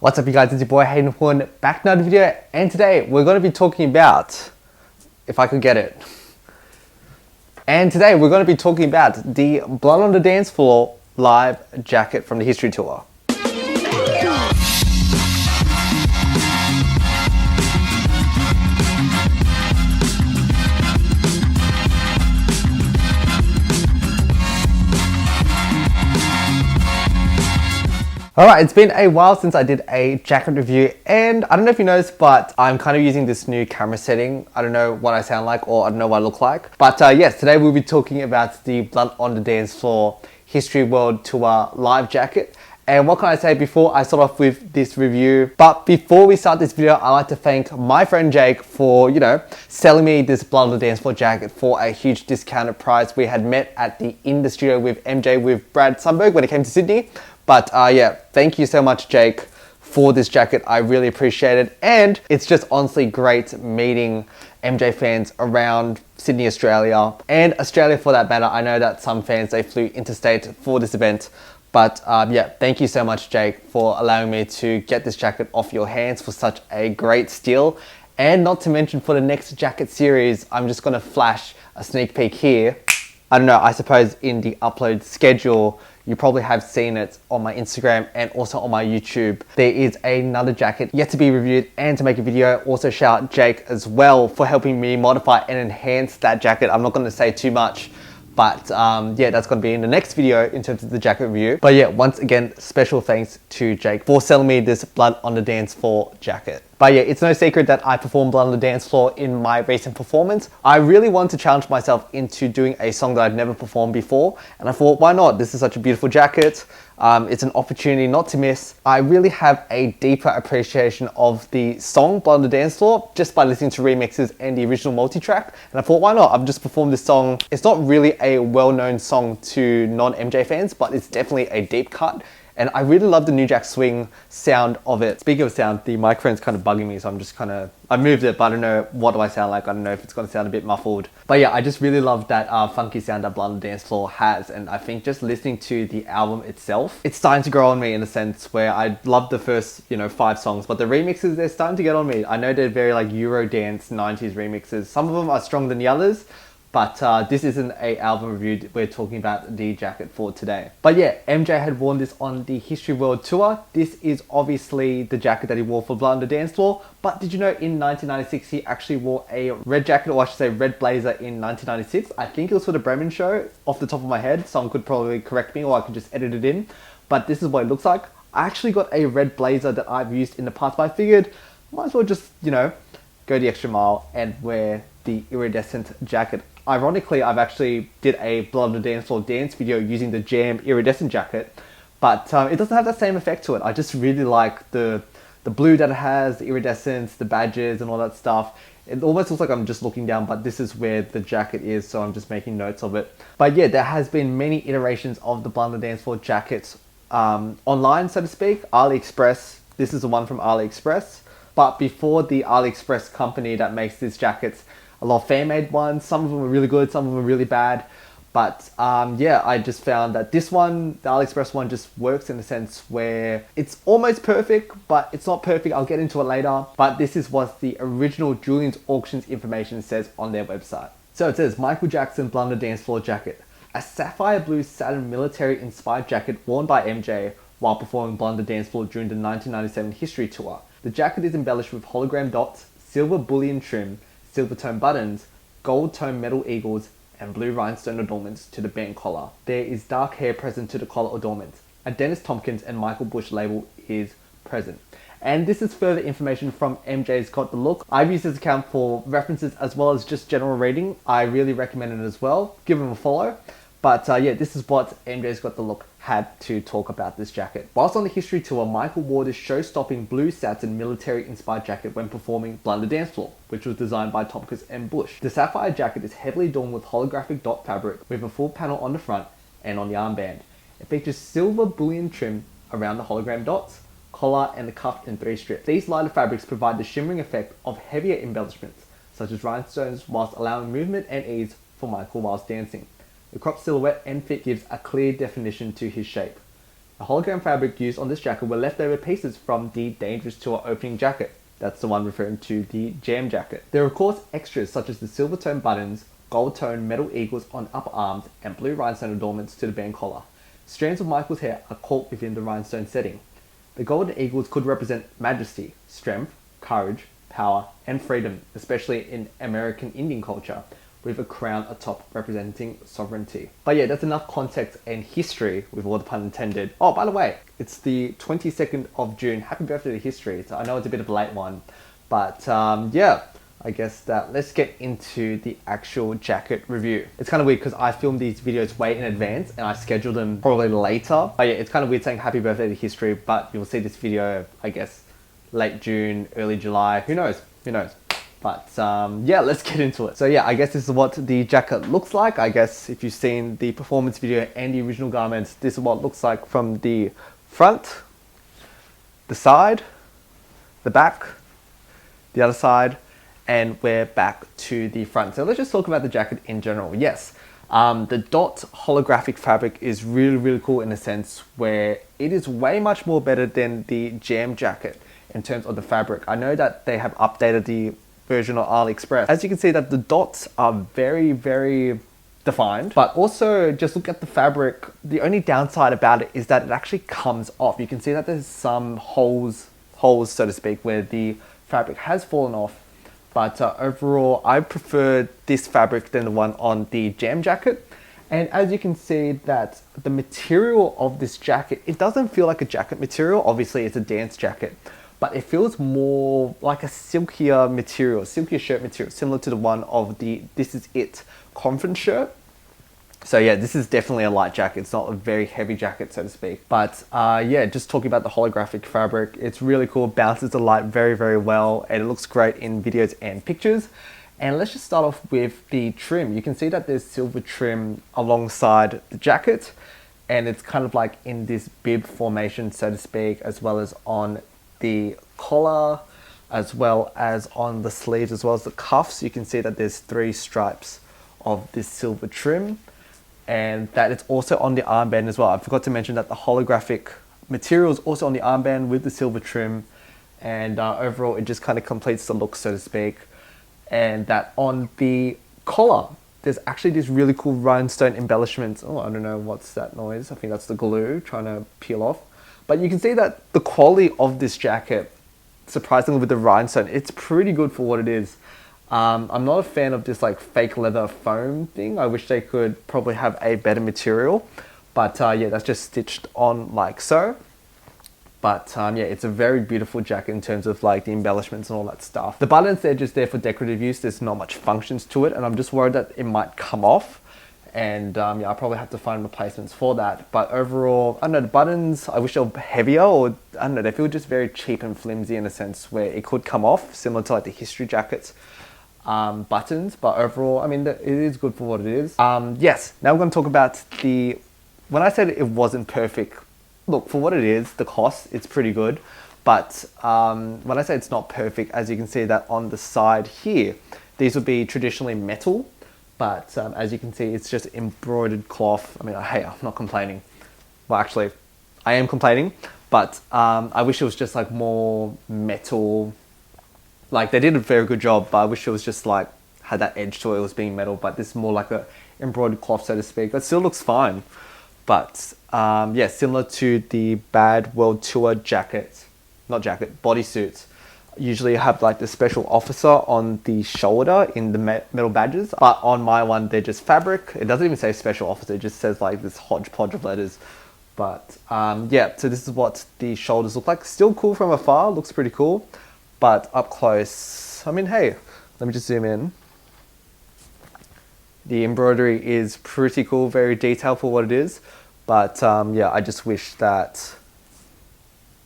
What's up you guys, it's your boy Hayden Huynh, back in another video, and today we're going to be talking about, if I could get it, and today we're going to be talking about the Blood on the Dance Floor live jacket from the History Tour. Alright, it's been a while since I did a jacket review, and I don't know if you noticed, but I'm kind of using this new camera setting. I don't know what I sound like, or I don't know what I look like. But yes, today we'll be talking about the Blood on the Dance Floor History World Tour live jacket. And what can I say before I start off with this review? But before we start this video, I'd like to thank my friend Jake for, selling me this Blood on the Dance Floor jacket for a huge discounted price. We had met at the In the Studio with MJ with Brad Sundberg when it came to Sydney. But yeah, thank you so much, Jake, for this jacket. I really appreciate it. And it's just honestly great meeting MJ fans around Sydney, Australia, and Australia for that matter. I know that some fans, they flew interstate for this event. But yeah, thank you so much, Jake, for allowing me to get this jacket off your hands for such a great steal. And not to mention, for the next jacket series, I'm just going to flash a sneak peek here. I don't know, I suppose in the upload schedule, you probably have seen it on my Instagram and also on my YouTube. There is another jacket yet to be reviewed and to make a video. Also shout out Jake as well for helping me modify and enhance that jacket. I'm not going to say too much, but yeah, that's going to be in the next video in terms of the jacket review. But yeah, once again, special thanks to Jake for selling me this Blood on the Dance Floor jacket. But yeah, it's no secret that I performed Blood on the Dance Floor in my recent performance. I really wanted to challenge myself into doing a song that I've never performed before. And I thought, why not? This is such a beautiful jacket. It's an opportunity not to miss. I really have a deeper appreciation of the song Blood on the Dance Floor just by listening to remixes and the original multi-track. And I thought, why not? I've just performed this song. It's not really a well-known song to non-MJ fans, but it's definitely a deep cut. And I really love the New Jack Swing sound of it. Speaking of sound, the microphone's kind of bugging me, so I'm just I moved it, but I don't know what do I sound like. I don't know if it's going to sound a bit muffled. But yeah, I just really love that funky sound that Blood on the Dance Floor has. And I think just listening to the album itself, it's starting to grow on me in a sense where I love the first, 5 songs, but the remixes, they're starting to get on me. I know they're very like Eurodance 90s remixes. Some of them are stronger than the others. But this isn't an album review, we're talking about the jacket for today. But yeah, MJ had worn this on the History World Tour. This is obviously the jacket that he wore for Blood on the Dance Floor. But did you know in 1996 he actually wore a red jacket, or I should say red blazer in 1996. I think it was for the Bremen show, off the top of my head. Someone could probably correct me or I could just edit it in. But this is what it looks like. I actually got a red blazer that I've used in the past, but I figured might as well just, go the extra mile and wear the iridescent jacket. Ironically, I've actually did a Blood on the Dance Floor dance video using the Jam iridescent jacket, but it doesn't have that same effect to it. I just really like the blue that it has, the iridescence, the badges and all that stuff. It almost looks like I'm just looking down, but this is where the jacket is, so I'm just making notes of it. But yeah, there has been many iterations of the Blood on the Dance Floor jackets online, so to speak. AliExpress, this is the one from AliExpress. But before the AliExpress company that makes these jackets, a lot of fan-made ones. Some of them are really good, some of them are really bad. But yeah, I just found that this one, the AliExpress one, just works in a sense where it's almost perfect, but it's not perfect. I'll get into it later. But this is what the original Julian's Auctions information says on their website. So it says, Michael Jackson Blood on the Dance Floor jacket. A sapphire blue satin military-inspired jacket worn by MJ while performing Blood on the Dance Floor during the 1997 History Tour. The jacket is embellished with hologram dots, silver bullion trim, silver tone buttons, gold tone metal eagles, and blue rhinestone adornments to the band collar. There is dark hair present to the collar adornments. A Dennis Tompkins and Michael Bush label is present. And this is further information from MJ's Got the Look. I've used this account for references as well as just general reading. I really recommend it as well. Give them a follow. But yeah, this is what MJ's Got the Look had to talk about this jacket. Whilst on the History Tour, Michael wore this show-stopping blue satin military-inspired jacket when performing Blood on the Dance Floor, which was designed by Tompkins and Bush. The sapphire jacket is heavily adorned with holographic dot fabric with a full panel on the front and on the armband. It features silver bullion trim around the hologram dots, collar and the cuff in 3 strips. These lighter fabrics provide the shimmering effect of heavier embellishments, such as rhinestones, whilst allowing movement and ease for Michael whilst dancing. The crop silhouette and fit gives a clear definition to his shape. The hologram fabric used on this jacket were leftover pieces from the Dangerous Tour opening jacket. That's the one referring to the Jam jacket. There are of course extras such as the silver tone buttons, gold tone metal eagles on upper arms, and blue rhinestone adornments to the band collar. Strands of Michael's hair are caught within the rhinestone setting. The golden eagles could represent majesty, strength, courage, power, and freedom, especially in American Indian culture, with a crown atop representing sovereignty. But yeah, that's enough context and history, with all the pun intended. Oh, by the way, it's the 22nd of June. Happy birthday to history. So I know it's a bit of a late one, but yeah, I guess that let's get into the actual jacket review. It's kind of weird because I filmed these videos way in advance and I scheduled them probably later. But yeah, it's kind of weird saying happy birthday to history, but you'll see this video, I guess, late June, early July, who knows, who knows. But yeah, let's get into it. So yeah, I guess this is what the jacket looks like. I guess if you've seen the performance video and the original garments, this is what it looks like from the front, the side, the back, the other side, and we're back to the front. So let's just talk about the jacket in general. Yes, the dot holographic fabric is really, really cool in a sense where it is way much more better than the Jam jacket in terms of the fabric. I know that they have updated the version on AliExpress. As you can see that the dots are very, very defined, but also just look at the fabric. The only downside about it is that it actually comes off. You can see that there's some holes so to speak, where the fabric has fallen off. But overall, I prefer this fabric than the one on the Jam jacket. And as you can see that the material of this jacket, it doesn't feel like a jacket material. Obviously it's a dance jacket, but it feels more like a silkier shirt material, similar to the one of the This Is It conference shirt. So yeah, this is definitely a light jacket. It's not a very heavy jacket, so to speak. But yeah, just talking about the holographic fabric, it's really cool, bounces the light very, very well, and it looks great in videos and pictures. And let's just start off with the trim. You can see that there's silver trim alongside the jacket, and it's kind of like in this bib formation, so to speak, as well as on the collar, as well as on the sleeves, as well as the cuffs. You can see that there's 3 stripes of this silver trim, and that it's also on the armband as well. I forgot to mention that the holographic material is also on the armband with the silver trim, and overall it just kind of completes the look, so to speak. And that on the collar, there's actually this really cool rhinestone embellishments. Oh, I don't know what's that noise. I think that's the glue trying to peel off. But you can see that the quality of this jacket, surprisingly with the rhinestone, it's pretty good for what it is. I'm not a fan of this like fake leather foam thing. I wish they could probably have a better material. But yeah, that's just stitched on like so. But yeah, it's a very beautiful jacket in terms of like the embellishments and all that stuff. The buttons, they're just there for decorative use. There's not much functions to it, and I'm just worried that it might come off. And yeah, I'll probably have to find replacements for that. But overall, I don't know, the buttons, I wish they were heavier, or I don't know, they feel just very cheap and flimsy in a sense where it could come off, similar to like the history jackets buttons. But overall, I mean, it is good for what it is. Yes, now we're going to talk about when I said it wasn't perfect, look, for what it is, the cost, it's pretty good. But when I say it's not perfect, as you can see that on the side here, these would be traditionally metal. But as you can see, it's just embroidered cloth. I mean, hey, I'm not complaining. Well, actually, I am complaining, but I wish it was just like more metal. Like they did a very good job, but I wish it was just like, had that edge to it, it was being metal, but this is more like a embroidered cloth, so to speak. It still looks fine. But yeah, similar to the Bad World Tour jackets, bodysuits. Usually have like the special officer on the shoulder in the metal badges, but on my one they're just fabric. It doesn't even say special officer, it just says like this hodgepodge of letters. But yeah, so this is what the shoulders look like. Still cool from afar, looks pretty cool, but up close, I mean, hey, let me just zoom in. The embroidery is pretty cool, very detailed for what it is. But yeah, I just wish that,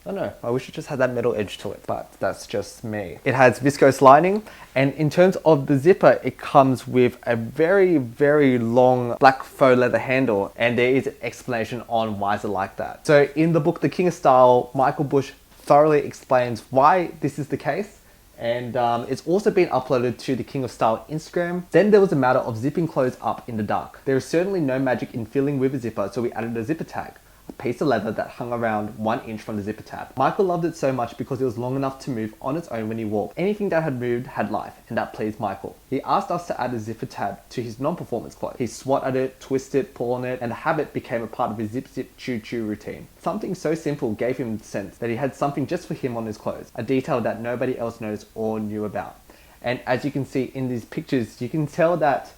I don't know, I wish it just had that metal edge to it, but that's just me. It has viscose lining, and in terms of the zipper, it comes with a very, very long black faux leather handle, and there is an explanation on why is it like that. So in the book, The King of Style, Michael Bush thoroughly explains why this is the case, and it's also been uploaded to the King of Style Instagram. Then there was a matter of zipping clothes up in the dark. There is certainly no magic in filling with a zipper, so we added a zipper tag. a piece of leather that hung around 1 inch from the zipper tab. Michael loved it so much because it was long enough to move on its own when he walked. Anything that had moved had life, and that pleased Michael. He asked us to add a zipper tab to his non-performance clothes. He swat at it, twist it, pull on it, and the habit became a part of his zip zip chew chew routine. Something so simple gave him the sense that he had something just for him on his clothes, a detail that nobody else noticed or knew about. And as you can see in these pictures, you can tell that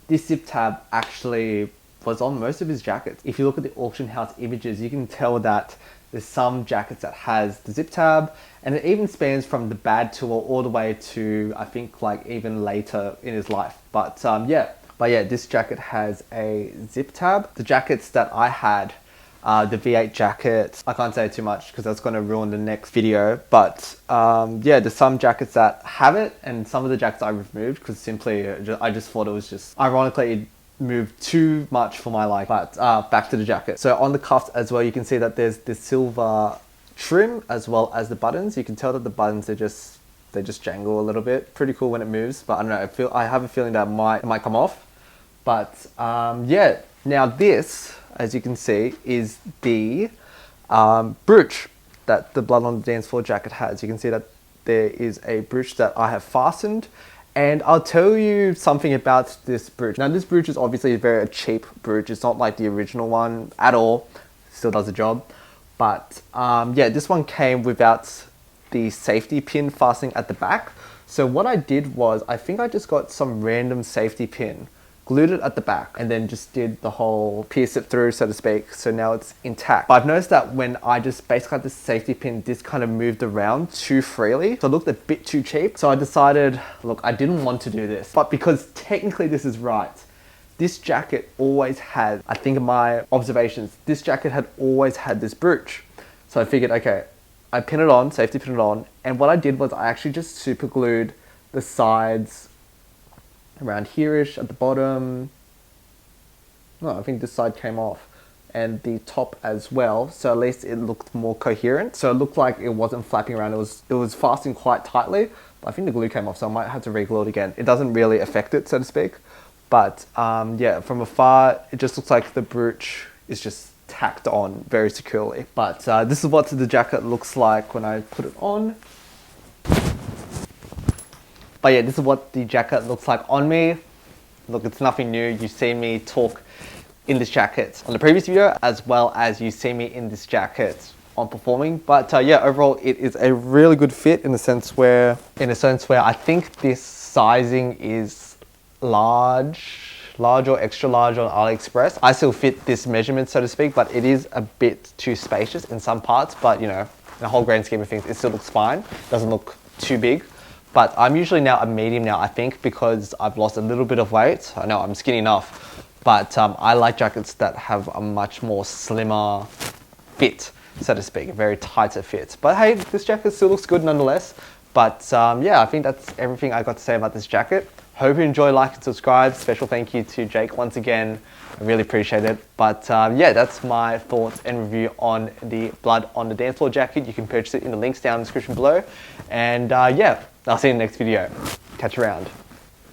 this zip tab actually was on most of his jackets. If you look at the auction house images, you can tell that there's some jackets that has the zip tab, and it even spans from the bad tour all the way to, I think, like even later in his life. But yeah, this jacket has a zip tab. The jackets that I had, the V8 jacket, I can't say too much because that's going to ruin the next video, but yeah, there's some jackets that have it, and some of the jackets I removed because simply I just thought it was just, ironically, it moved too much for my liking. But back to the jacket. So on the cuffs as well, you can see that there's this silver trim as well as the buttons. You can tell that the buttons, they just jangle a little bit. Pretty cool when it moves, but I don't know, I have a feeling that it might come off. But yeah, now this, as you can see, is the brooch that the Blood on the Dance Floor jacket has. You can see that there is a brooch that I have fastened, and I'll tell you something about this brooch. Now this brooch is obviously a very cheap brooch. It's not like the original one at all. Still does the job. But yeah, this one came without the safety pin fastening at the back. So what I did was, I think I just got some random safety pin, glued it at the back, and then just did the whole pierce it through, so to speak. So now it's intact. But I've noticed that when I just basically had the safety pin, this kind of moved around too freely. So it looked a bit too cheap. So I decided, look, I didn't want to do this, but because technically this is right, this jacket always had, I think in my observations, this jacket had always had this brooch. So I figured, okay, I pin it on, safety pin it on. And what I did was I actually just super glued the sides around here-ish at the bottom. No, I think this side came off, and the top as well, so at least it looked more coherent. So it looked like it wasn't flapping around. It was fastened quite tightly, but I think the glue came off, so I might have to re-glue it again. It doesn't really affect it, so to speak, but yeah, from afar it just looks like the brooch is just tacked on very securely. But this is what the jacket looks like when I put it on. But yeah, this is what the jacket looks like on me. Look, it's nothing new. You've seen me talk in this jacket on the previous video, as well as you see me in this jacket on performing. But yeah, overall, it is a really good fit in a sense where I think this sizing is large or extra large on AliExpress. I still fit this measurement, so to speak, but it is a bit too spacious in some parts. But you know, in the whole grand scheme of things, it still looks fine. Doesn't look too big. But I'm usually now a medium now, I think, because I've lost a little bit of weight. I know I'm skinny enough, but I like jackets that have a much more slimmer fit, so to speak, a very tighter fit. But hey, this jacket still looks good nonetheless. But yeah, I think that's everything I got to say about this jacket. Hope you enjoy, like and subscribe. Special thank you to Jake once again. I really appreciate it. But yeah, that's my thoughts and review on the Blood on the Dance Floor jacket. You can purchase it in the links down in the description below. And yeah, I'll see you in the next video. Catch you around.